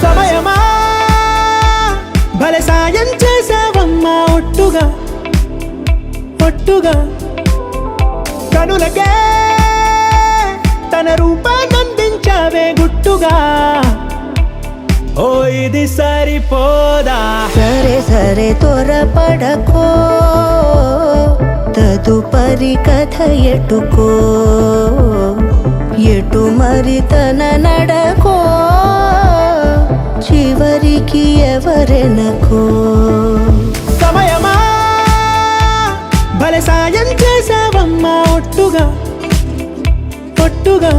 సమయమా భలే సాయం చేసావమ్మా ఒట్టుగా ఒట్టుగా కనులకే తన రూపాన్నందించావే గుట్టుగా ఓ ఇది సరిపోదా సరే సరే త్వరపడకో తదుపరి కథ ఎటుకో ఎటు మరి తన నడకో చివరికి ఎవరెనకో సమయమా భలే సాయం చేసావమ్మా ఒట్టుగా ఒట్టుగా